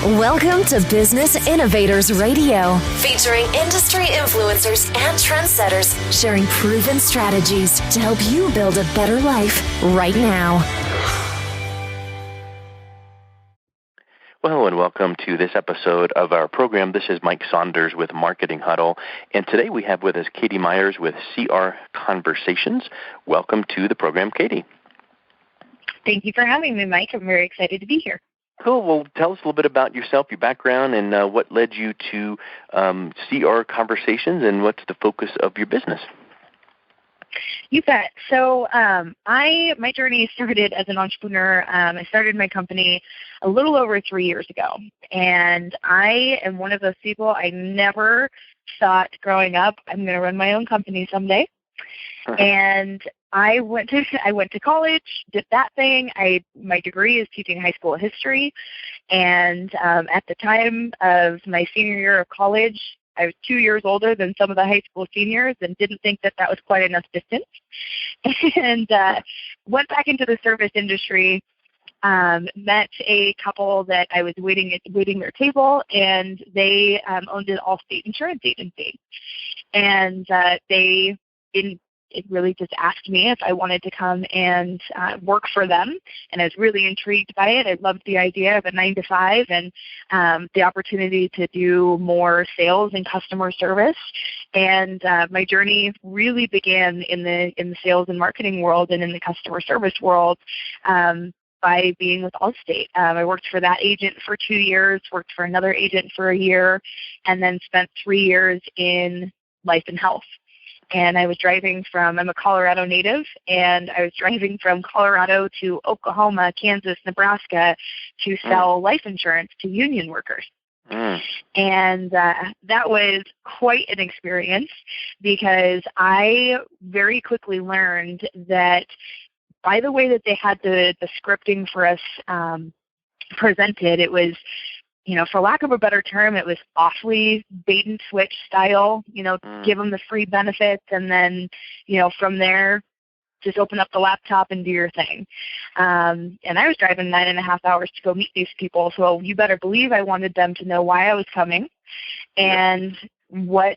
Welcome to Business Innovators Radio, featuring industry influencers and trendsetters sharing proven strategies to help you build a better life right now. Hello and welcome to this episode of our program. This is Mike Saunders with Marketing Huddle, and today we have with us Katie Myers with CR Conversations. Welcome to the program, Katie. Thank you for having me, Mike. I'm very excited to be here. Cool. Well, tell us a little bit about yourself, your background, and what led you to CR Conversations, and what's the focus of your business? You bet. So my journey started as an entrepreneur. I started my company a little over 3 years ago, and I am one of those people. I never thought growing up I'm going to run my own company someday. And I went to college, did that thing. My degree is teaching high school history, and at the time of my senior year of college, I was 2 years older than some of the high school seniors and didn't think that was quite enough distance. And went back into the service industry, met a couple that I was waiting their table, and they owned an Allstate insurance agency. And it really just asked me if I wanted to come and work for them, and I was really intrigued by it. I loved the idea of a 9-to-5 and the opportunity to do more sales and customer service. And my journey really began in the sales and marketing world and in the customer service world by being with Allstate. I worked for that agent for 2 years, worked for another agent for a year, and then spent 3 years in life and health. And I was I'm a Colorado native, and I was driving from Colorado to Oklahoma, Kansas, Nebraska to sell life insurance to union workers. And that was quite an experience, because I very quickly learned that by the way that they had the scripting for us presented, it was, for lack of a better term, it was awfully bait and switch style, give them the free benefits, and then, from there, just open up the laptop and do your thing. And I was driving 9.5 hours to go meet these people, so you better believe I wanted them to know why I was coming and what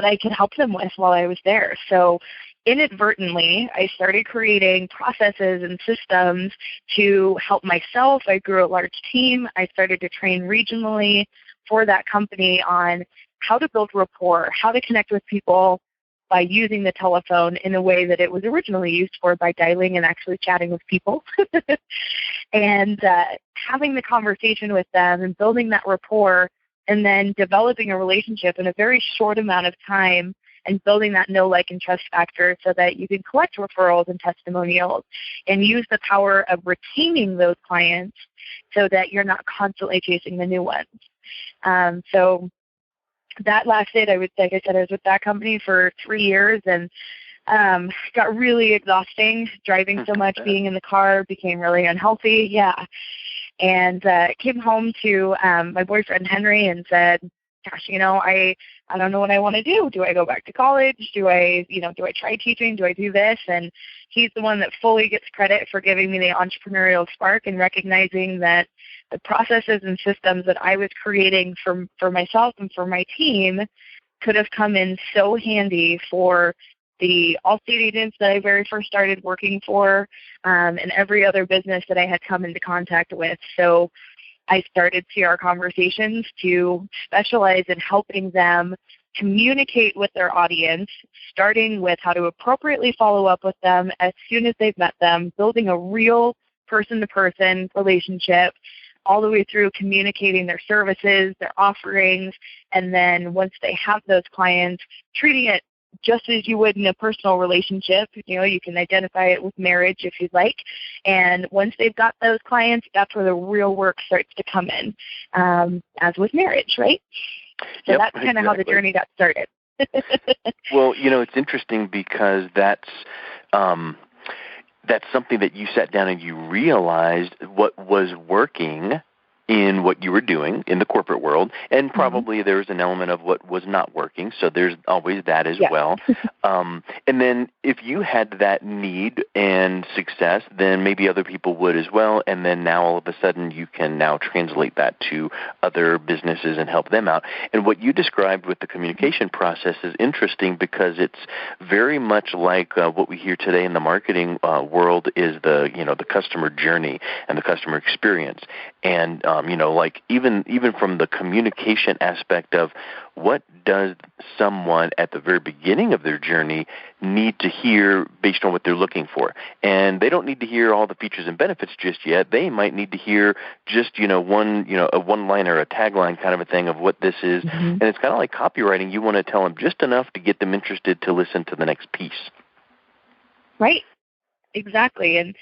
I could help them with while I was there. So inadvertently, I started creating processes and systems to help myself. I grew a large team. I started to train regionally for that company on how to build rapport, how to connect with people by using the telephone in a way that it was originally used for, by dialing and actually chatting with people. And having the conversation with them and building that rapport, and then developing a relationship in a very short amount of time, and building that know, like, and trust factor so that you can collect referrals and testimonials and use the power of retaining those clients so that you're not constantly chasing the new ones. So that lasted, like I said, I was with that company for 3 years, and got really exhausting. Driving so much, being in the car became really unhealthy. Yeah. And came home to my boyfriend, Henry, and said, gosh, I don't know what I want to do. Do I go back to college? Do I try teaching? Do I do this? And he's the one that fully gets credit for giving me the entrepreneurial spark and recognizing that the processes and systems that I was creating for myself and for my team could have come in so handy for the Allstate agents that I very first started working for, and every other business that I had come into contact with. So I started CR Conversations to specialize in helping them communicate with their audience, starting with how to appropriately follow up with them as soon as they've met them, building a real person-to-person relationship, all the way through communicating their services, their offerings, and then once they have those clients, treating it just as you would in a personal relationship. You can identify it with marriage if you'd like. And once they've got those clients, that's where the real work starts to come in, as with marriage, right? So that's kind of how the journey got started. Well, it's interesting because that's something that you sat down and you realized what was working in what you were doing in the corporate world, and probably there was an element of what was not working, so there's always that as well. And then if you had that need and success, then maybe other people would as well, and then now all of a sudden you can now translate that to other businesses and help them out. And what you described with the communication process is interesting because it's very much like what we hear today in the marketing world is the customer journey and the customer experience. And like even from the communication aspect of what does someone at the very beginning of their journey need to hear based on what they're looking for. And they don't need to hear all the features and benefits just yet. They might need to hear just, a one-liner, a tagline kind of a thing of what this is. And it's kind of like copywriting. You want to tell them just enough to get them interested to listen to the next piece. Right. Exactly, and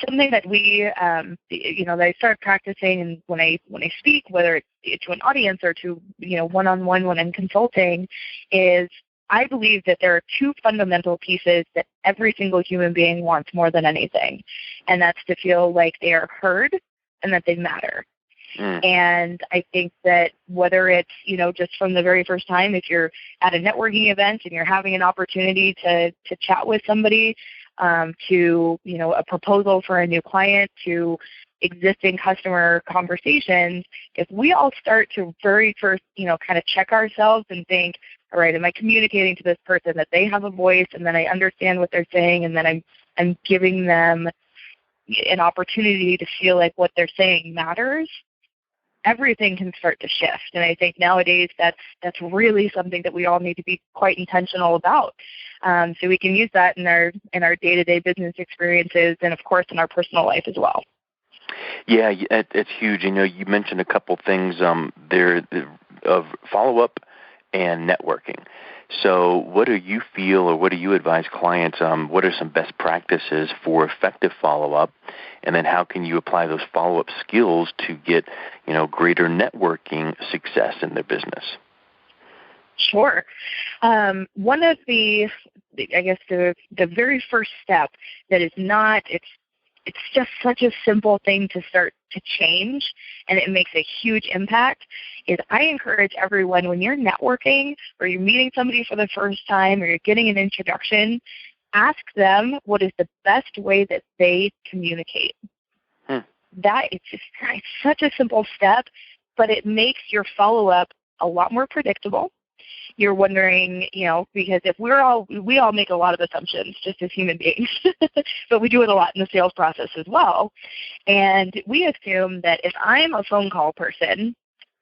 something that we, that I started practicing, and when I speak, whether it's to an audience or to one-on-one when I'm consulting, is I believe that there are two fundamental pieces that every single human being wants more than anything, and that's to feel like they are heard and that they matter. And I think that whether it's, just from the very first time, if you're at a networking event and you're having an opportunity to chat with somebody, to, a proposal for a new client, to existing customer conversations, if we all start to very first, kind of check ourselves and think, all right, am I communicating to this person that they have a voice, and then I understand what they're saying, and then I'm giving them an opportunity to feel like what they're saying matters, everything can start to shift. And I think nowadays that's really something that we all need to be quite intentional about. So we can use that in our day-to-day business experiences, and of course in our personal life as well. Yeah, it's huge. You mentioned a couple things there of follow-up and networking. So what do you feel, or what do you advise clients? What are some best practices for effective follow-up? And then how can you apply those follow-up skills to get, greater networking success in their business? Sure. One of the very first step that is not, it's just such a simple thing to start to change, and it makes a huge impact, is I encourage everyone, when you're networking or you're meeting somebody for the first time or you're getting an introduction, ask them what is the best way that they communicate. It's such a simple step, but it makes your follow-up a lot more predictable. You're wondering, because if we all make a lot of assumptions just as human beings, but we do it a lot in the sales process as well. And we assume that if I'm a phone call person,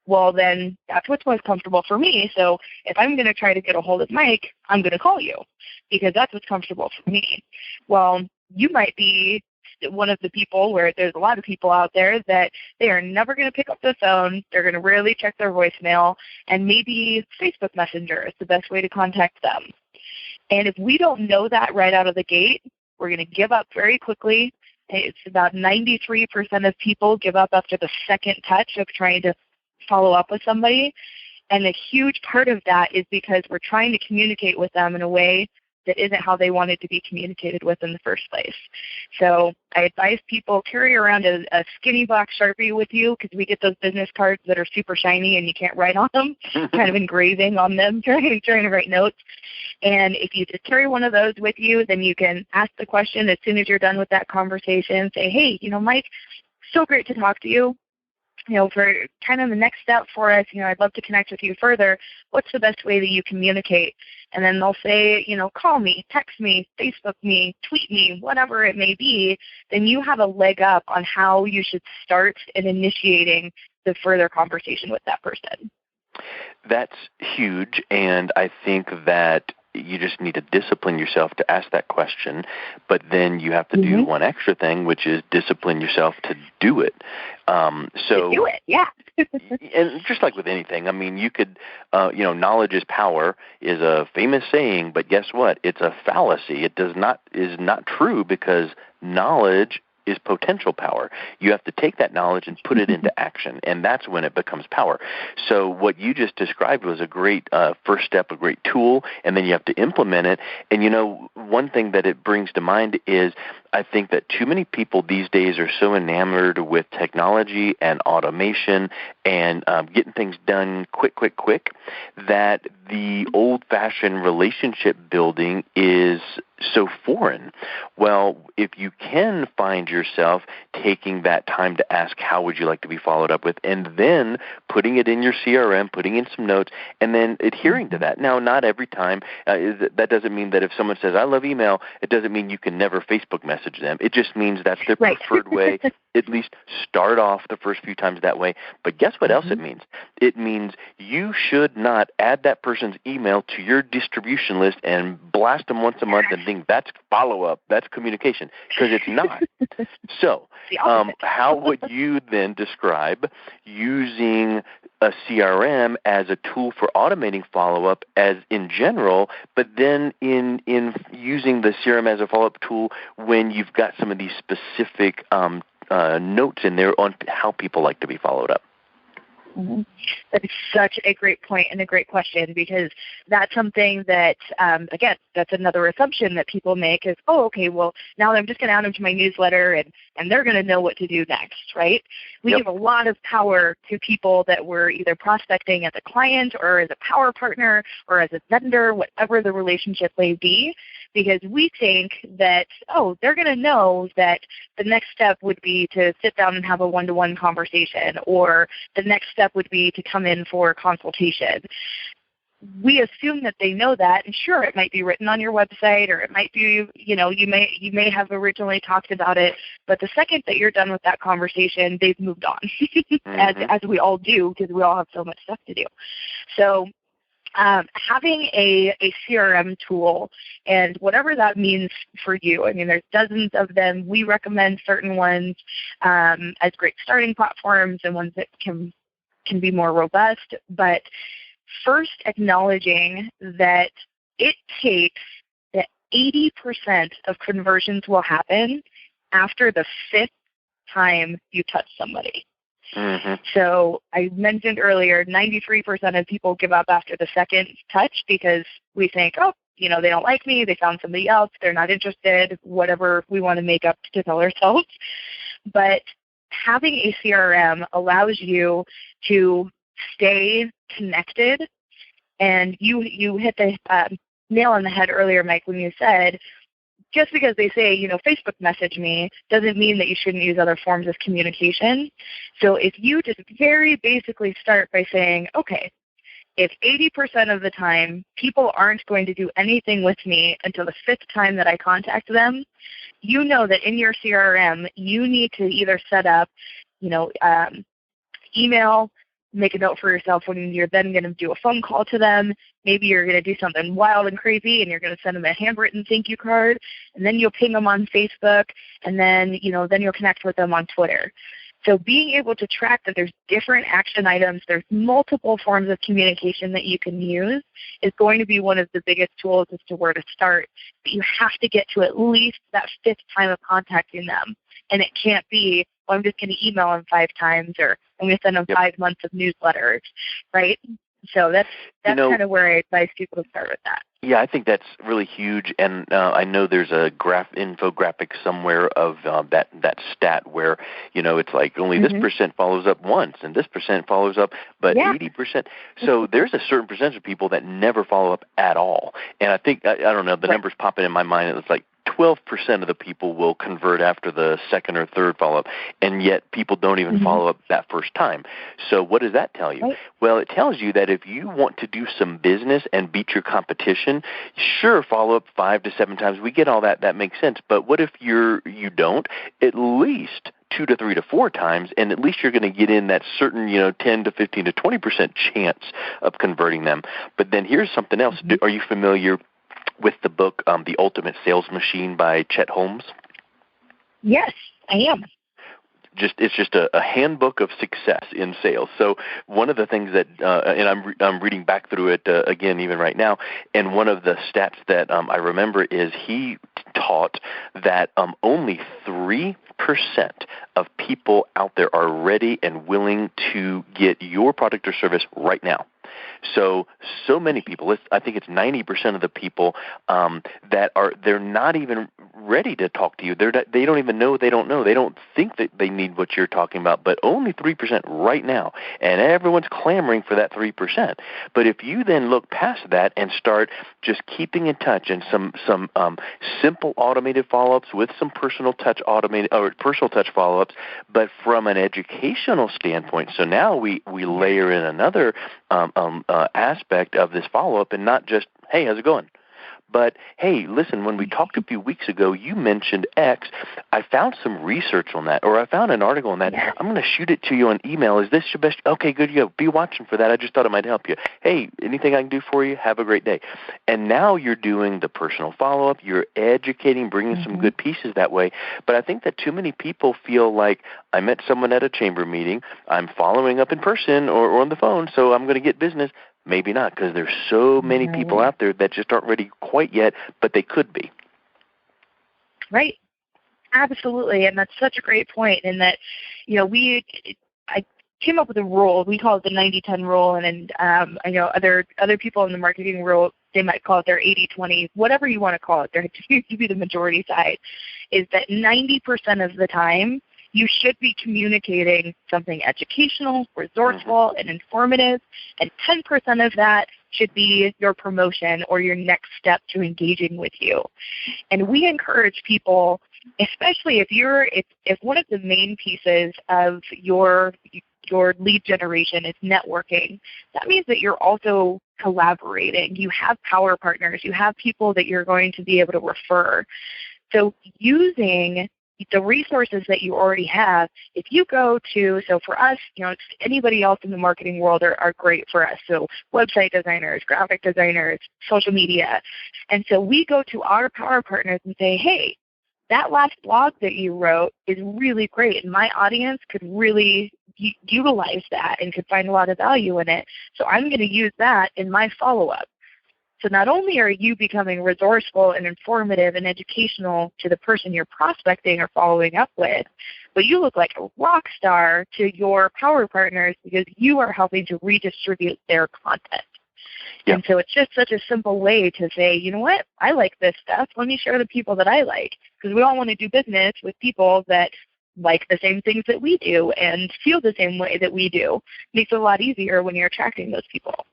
well, then that's what's most comfortable for me. So if I'm going to try to get a hold of Mike, I'm going to call you because that's what's comfortable for me. Well, you might be one of the people where there's a lot of people out there that they are never going to pick up the phone. They're going to rarely check their voicemail, and maybe Facebook Messenger is the best way to contact them. And if we don't know that right out of the gate, we're going to give up very quickly. It's about 93% of people give up after the second touch of trying to follow up with somebody. And a huge part of that is because we're trying to communicate with them in a way that isn't how they wanted to be communicated with in the first place. So I advise people carry around a skinny black Sharpie with you, because we get those business cards that are super shiny and you can't write on them, kind of engraving on them, trying to write notes. And if you just carry one of those with you, then you can ask the question as soon as you're done with that conversation. Say, hey, Mike, so great to talk to you. For kind of the next step for us, I'd love to connect with you further. What's the best way that you communicate? And then they'll say, call me, text me, Facebook me, tweet me, whatever it may be. Then you have a leg up on how you should start in initiating the further conversation with that person. That's huge, and I think that you just need to discipline yourself to ask that question, but then you have to do one extra thing, which is discipline yourself to do it. To do it, yeah. And just like with anything, you could, knowledge is power is a famous saying, but guess what? It's a fallacy. It is not true, because knowledge is potential power. You have to take that knowledge and put it into action, and that's when it becomes power. So what you just described was a great first step, a great tool, and then you have to implement it. And one thing that it brings to mind is I think that too many people these days are so enamored with technology and automation and getting things done quick, that the old-fashioned relationship building is so foreign. Well, if you can find yourself taking that time to ask, how would you like to be followed up with, and then putting it in your CRM, putting in some notes, and then adhering to that. Now, not every time. That doesn't mean that if someone says, I love email, it doesn't mean you can never Facebook message them. It just means that's their preferred way. At least start off the first few times that way. But guess what else it means? It means you should not add that person's email to your distribution list and blast them once a month and think that's follow-up, that's communication, because it's not. So how would you then describe using a CRM as a tool for automating follow-up as in general, but then in using the CRM as a follow-up tool when you've got some of these specific notes in there on how people like to be followed up? That is such a great point and a great question, because that's something that, again, that's another assumption that people make is, oh, okay, well, now I'm just going to add them to my newsletter and they're going to know what to do next, right? We give a lot of power to people that we're either prospecting as a client or as a power partner or as a vendor, whatever the relationship may be, because we think that, oh, they're going to know that the next step would be to sit down and have a one-to-one conversation, or the next step would be to come in for a consultation. We assume that they know that, and sure, it might be written on your website, or it might be, you may have originally talked about it, but the second that you're done with that conversation, they've moved on, as we all do, because we all have so much stuff to do. So having a CRM tool, and whatever that means for you, I mean, there's dozens of them. We recommend certain ones as great starting platforms and ones that can be more robust, but first acknowledging that it takes that 80% of conversions will happen after the 5th time you touch somebody. So I mentioned earlier, 93% of people give up after the second touch because we think, oh, they don't like me, they found somebody else, they're not interested, whatever we want to make up to tell ourselves. But having a CRM allows you to stay connected, and you hit the nail on the head earlier, Mike, when you said, just because they say, Facebook message me doesn't mean that you shouldn't use other forms of communication. So if you just very basically start by saying, okay, if 80% of the time people aren't going to do anything with me until the 5th time that I contact them, you know that in your CRM you need to either set up, email, make a note for yourself when you're then going to do a phone call to them. Maybe you're going to do something wild and crazy and you're going to send them a handwritten thank you card, and then you'll ping them on Facebook, and then you'll connect with them on Twitter. So being able to track that there's different action items, there's multiple forms of communication that you can use, is going to be one of the biggest tools as to where to start. But you have to get to at least that 5th time of contacting them. And it can't be, well, I'm just going to email them 5 times, or I'm going to send them 5 months of newsletters, right? So that's kind of where I advise people to start with that. Yeah, I think that's really huge, and I know there's a infographic somewhere of that stat where it's like only this percent follows up once, and this percent follows up, but 80%. So there's a certain percentage of people that never follow up at all, and I think I don't know, the numbers popping in my mind. It's like 12% of the people will convert after the second or third follow-up, and yet people don't even follow up that first time. So what does that tell you? Right. Well, it tells you that if you want to do some business and beat your competition, sure, follow up 5 to 7 times. We get all that. That makes sense. But what if you don't? At least 2 to 3 to 4 times, and at least you're going to get in that certain 10 to 15 to 20% chance of converting them. But then here's something else. Are you familiar with the book, The Ultimate Sales Machine by Chet Holmes? Yes, I am. It's just a handbook of success in sales. So one of the things that, and I'm reading back through it again even right now, and one of the stats that I remember is he taught that only 3% of people out there are ready and willing to get your product or service right now. So many people, I think it's 90% of the people they're not even ready to talk to you. They don't even know they don't know. They don't think that they need what you're talking about, but only 3% right now. And everyone's clamoring for that 3%. But if you then look past that and start just keeping in touch and some simple automated follow-ups with some personal touch follow-ups, but from an educational standpoint. So now we layer in another aspect of this follow-up, and not just, hey, how's it going? But, hey, listen, when we talked a few weeks ago, you mentioned X. I found some research on that, or I found an article on that. Yeah. I'm going to shoot it to you on email. Is this your best? Okay, good. You go. Be watching for that. I just thought it might help you. Hey, anything I can do for you? Have a great day. And now you're doing the personal follow-up. You're educating, bringing some good pieces that way. But I think that too many people feel like, I met someone at a chamber meeting. I'm following up in person or on the phone, so I'm going to get business. Maybe not, because there's so many people out there that just aren't ready quite yet, but they could be. Right. Absolutely. And that's such a great point in that, I came up with a rule. We call it the 90-10 rule, and I know other people in the marketing world, they might call it their 80-20, whatever you want to call it. There to be the majority side, is that 90% of the time, you should be communicating something educational, resourceful, and informative, and 10% of that should be your promotion or your next step to engaging with you. And we encourage people, especially if one of the main pieces of your lead generation is networking, that means that you're also collaborating. You have power partners. You have people that you're going to be able to refer. So using the resources that you already have, if you go to, so for us, anybody else in the marketing world are great for us. So website designers, graphic designers, social media. And so we go to our power partners and say, hey, that last blog that you wrote is really great, and my audience could really utilize that and could find a lot of value in it. So I'm going to use that in my follow-up. So not only are you becoming resourceful and informative and educational to the person you're prospecting or following up with, but you look like a rock star to your power partners because you are helping to redistribute their content. Yep. And so it's just such a simple way to say, you know what, I like this stuff. Let me share the people that I like, because we all want to do business with people that like the same things that we do and feel the same way that we do. It makes it a lot easier when you're attracting those people.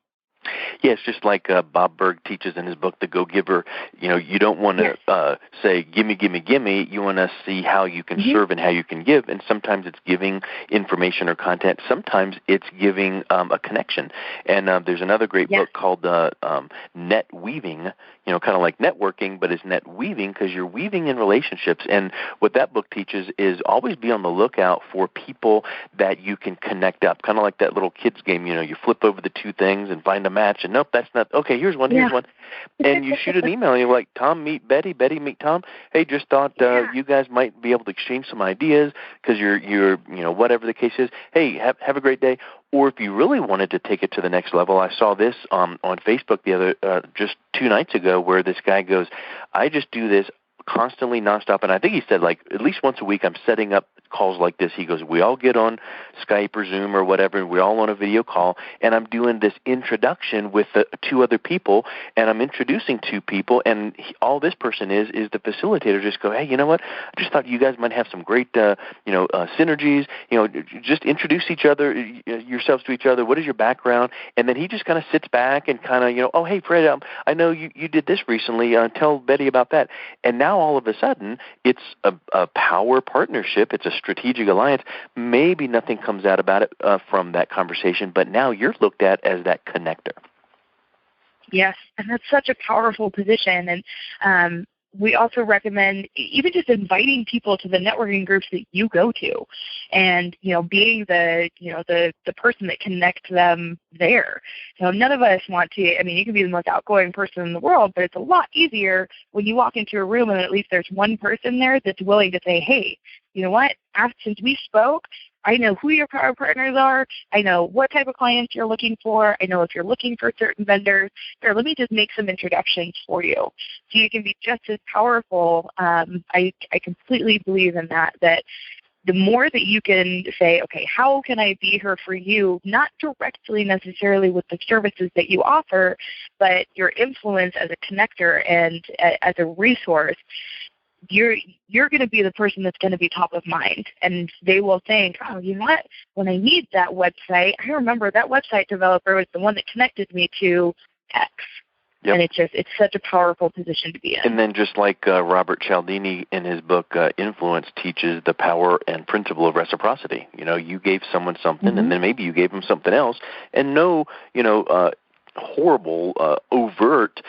Yeah, it's just like Bob Berg teaches in his book, The Go-Giver. You don't want to say, gimme, gimme, gimme. You want to see how you can serve and how you can give. And sometimes it's giving information or content. Sometimes it's giving a connection. And there's another great book called Net Weaving, kind of like networking, but it's net weaving because you're weaving in relationships. And what that book teaches is always be on the lookout for people that you can connect up, kind of like that little kids game. You flip over the two things and find a match, and nope, that's not, okay, here's one. And you shoot an email, and you're like, Tom, meet Betty, Betty, meet Tom. Hey, just thought you guys might be able to exchange some ideas because you're whatever the case is. Hey, have a great day. Or if you really wanted to take it to the next level, I saw this on Facebook just 2 nights ago where this guy goes, I just do this constantly, nonstop, and I think he said like at least once a week I'm setting up calls like this. He goes, we all get on Skype or Zoom or whatever, and we're all on a video call, and I'm doing this introduction with 2 other people, and I'm introducing 2 people, and all this person is the facilitator. Just go, hey, you know what? I just thought you guys might have some great, synergies. Just introduce each other, yourselves to each other. What is your background? And then he just kind of sits back and kind of, oh, hey, Fred, I know you did this recently. Tell Betty about that. And now all of a sudden, it's a power partnership. It's a strategic alliance. Maybe nothing comes out about it from that conversation, but now you're looked at as that connector. Yes, and that's such a powerful position. And we also recommend even just inviting people to the networking groups that you go to, and being the person that connects them there. None of us want to. I mean, you can be the most outgoing person in the world, but it's a lot easier when you walk into a room and at least there's one person there that's willing to say, hey, you know what? Since we spoke, I know who your power partners are. I know what type of clients you're looking for. I know if you're looking for certain vendors. Here, let me just make some introductions for you. So you can be just as powerful. I completely believe in that the more that you can say, okay, how can I be here for you, not directly necessarily with the services that you offer, but your influence as a connector and as a resource, you're going to be the person that's going to be top of mind. And they will think, oh, you know what, when I need that website, I remember that website developer was the one that connected me to X. Yep. And it's such a powerful position to be in. And then just like Robert Cialdini in his book Influence teaches the power and principle of reciprocity. You gave someone something, and then maybe you gave them something else, and horrible, overt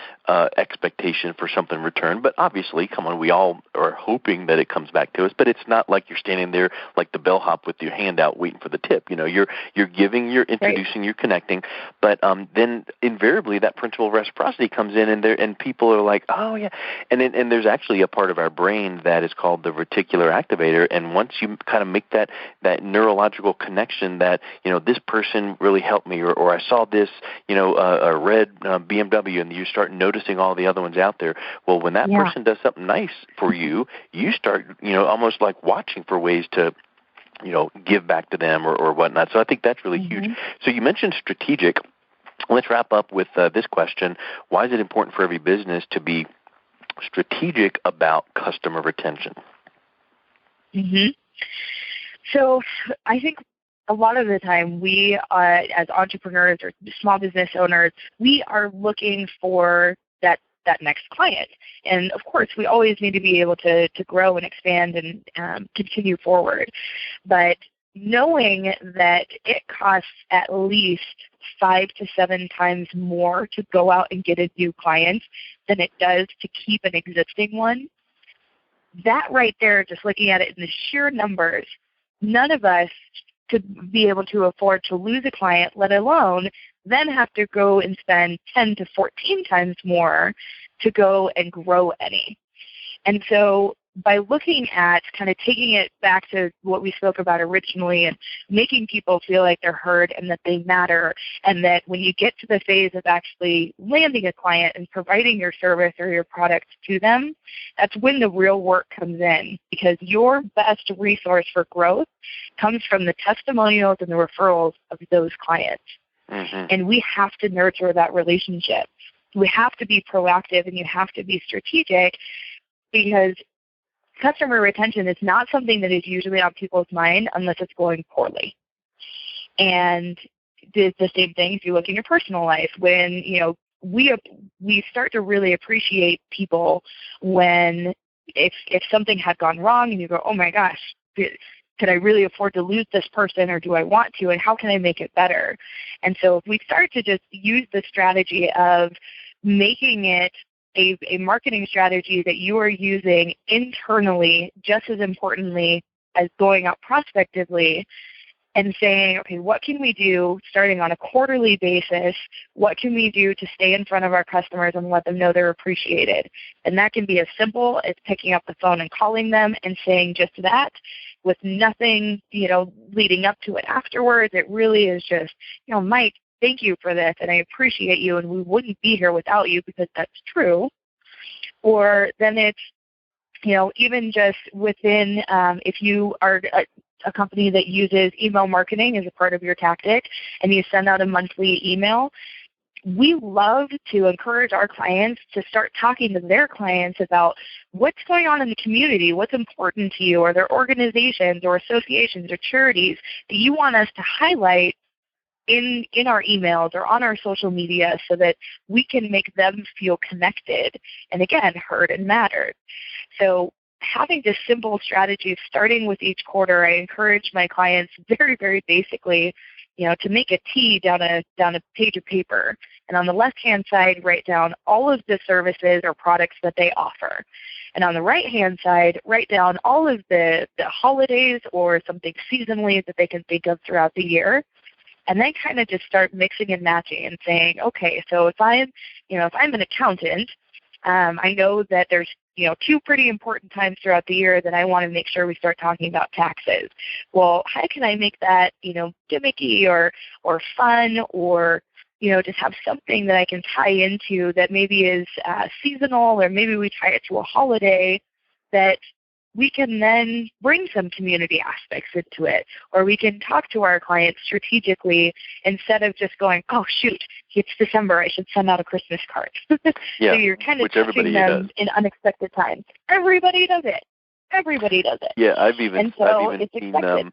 expectation for something in return. But obviously, come on, we all are hoping that it comes back to us. But it's not like you're standing there like the bellhop with your hand out waiting for the tip. You're giving, you're introducing, right. You're connecting. But then invariably that principle of reciprocity comes in, and people are like, oh yeah. And there's actually a part of our brain that is called the reticular activator. And once you kind of make that neurological connection that this person really helped me, or I saw this a red BMW, and you start noticing all the other ones out there. Well, when that person does something nice for you, you start, almost like watching for ways to, give back to them or whatnot. So I think that's really huge. So you mentioned strategic. Let's wrap up with this question. Why is it important for every business to be strategic about customer retention? So I think a lot of the time we, as entrepreneurs or small business owners, we are looking for that next client. And of course, we always need to be able to grow and expand and continue forward. But knowing that it costs at least 5 to 7 times more to go out and get a new client than it does to keep an existing one, that right there, just looking at it in the sheer numbers, none of us could be able to afford to lose a client, let alone then have to go and spend 10 to 14 times more to go and grow any. And so by looking at kind of taking it back to what we spoke about originally and making people feel like they're heard and that they matter, and that when you get to the phase of actually landing a client and providing your service or your product to them, that's when the real work comes in, because your best resource for growth comes from the testimonials and the referrals of those clients. And we have to nurture that relationship. We have to be proactive, and you have to be strategic, because customer retention is not something that is usually on people's mind unless it's going poorly. And the same thing if you look in your personal life, when we start to really appreciate people when if something had gone wrong and you go, oh my gosh, could I really afford to lose this person, or do I want to, and how can I make it better? And so if we start to just use the strategy of making it a marketing strategy that you are using internally just as importantly as going out prospectively, and saying, okay, what can we do starting on a quarterly basis? What can we do to stay in front of our customers and let them know they're appreciated? And that can be as simple as picking up the phone and calling them and saying just that, with nothing, leading up to it afterwards. It really is just, Mike, thank you for this, and I appreciate you, and we wouldn't be here without you, because that's true. Or then it's, even just within, if you are a company that uses email marketing as a part of your tactic and you send out a monthly email, we love to encourage our clients to start talking to their clients about what's going on in the community, what's important to you, or their organizations or associations or charities that you want us to highlight in our emails or on our social media, so that we can make them feel connected and, again, heard and mattered. So having this simple strategy, starting with each quarter, I encourage my clients very, very basically, to make a T down a page of paper. And on the left-hand side, write down all of the services or products that they offer. And on the right-hand side, write down all of the holidays or something seasonally that they can think of throughout the year. And then kind of just start mixing and matching and saying, okay, so if I'm an accountant, I know that there's 2 pretty important times throughout the year that I want to make sure we start talking about taxes. Well, how can I make that gimmicky or fun, or just have something that I can tie into that maybe is seasonal, or maybe we tie it to a holiday that we can then bring some community aspects into it, or we can talk to our clients strategically instead of just going, oh, shoot, it's December, I should send out a Christmas card. Yeah, so you're kind of touching them in unexpected times. Everybody does it. Everybody does it. Yeah, I've even seen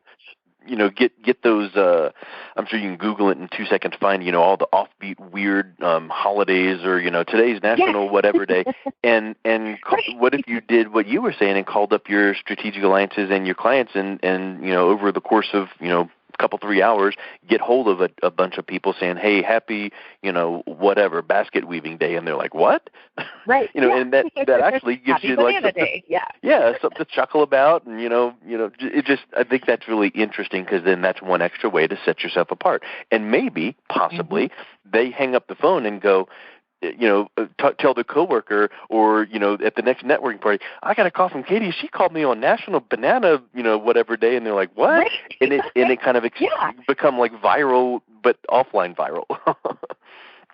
get those, I'm sure you can Google it in 2 seconds, find, all the offbeat weird holidays or, today's national whatever day. And what if you did what you were saying and called up your strategic alliances and your clients and over the course of, couple 3 hours, get hold of a bunch of people saying, hey, happy, whatever, basket weaving day. And they're like, what? Right. And that actually gives happy you banana day. something to chuckle about. And, it just, I think that's really interesting because then that's one extra way to set yourself apart. And maybe, possibly, they hang up the phone and go, tell their coworker or, at the next networking party, I got a call from Katie. She called me on National Banana, whatever day. And they're like, what? Right. And it kind of become like viral, but offline viral.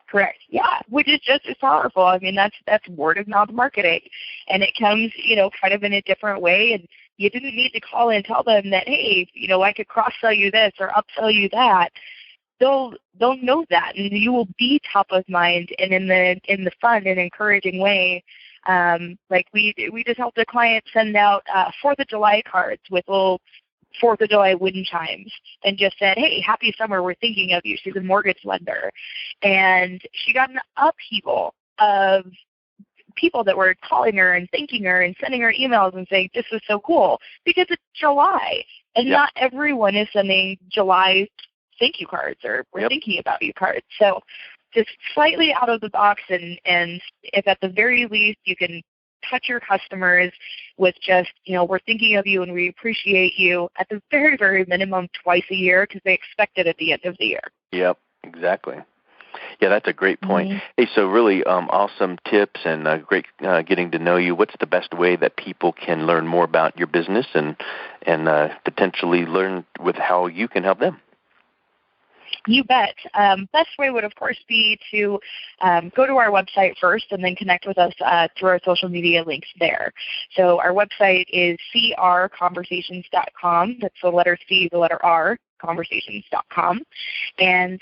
Correct. Yeah, which is just as powerful. I mean, that's word of mouth marketing, and it comes, kind of in a different way. And you didn't need to call and tell them that, hey, I could cross sell you this or upsell you that. They'll know that, and you will be top of mind and in the fun and encouraging way. Like we just helped a client send out 4th of July cards with little 4th of July wind chimes, and just said, hey, happy summer, we're thinking of you. She's a mortgage lender, and she got an upheaval of people that were calling her and thanking her and sending her emails and saying this is so cool because it's July, and not everyone is sending July thank you cards or we're thinking about you cards. So just slightly out of the box, and if at the very least you can touch your customers with just, we're thinking of you and we appreciate you at the very, very minimum twice a year because they expect it at the end of the year. Yep, exactly. Yeah, that's a great point. Mm-hmm. Hey, so really awesome tips and great getting to know you. What's the best way that people can learn more about your business and potentially learn with how you can help them? You bet. Best way would, of course, be to go to our website first and then connect with us through our social media links there. So our website is crconversations.com. That's the letter C, the letter R, conversations.com. And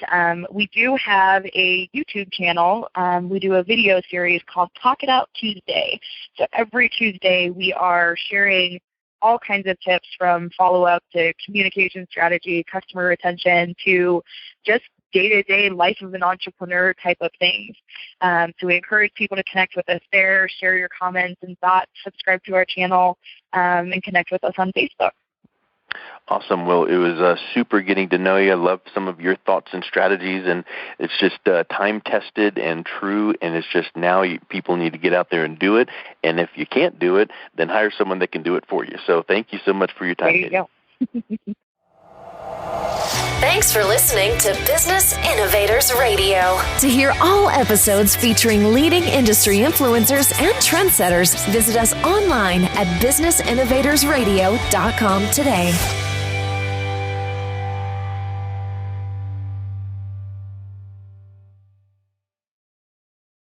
we do have a YouTube channel. We do a video series called Talk It Out Tuesday. So every Tuesday we are sharing all kinds of tips from follow-up to communication strategy, customer retention, to just day-to-day life of an entrepreneur type of things. So we encourage people to connect with us there, share your comments and thoughts, subscribe to our channel, and connect with us on Facebook. Awesome. Well, it was super getting to know you. I love some of your thoughts and strategies, and it's just time-tested and true, and it's just now people need to get out there and do it, and if you can't do it, then hire someone that can do it for you. So thank you so much for your time. There you go. Thanks for listening to Business Innovators Radio. To hear all episodes featuring leading industry influencers and trendsetters, visit us online at businessinnovatorsradio.com today.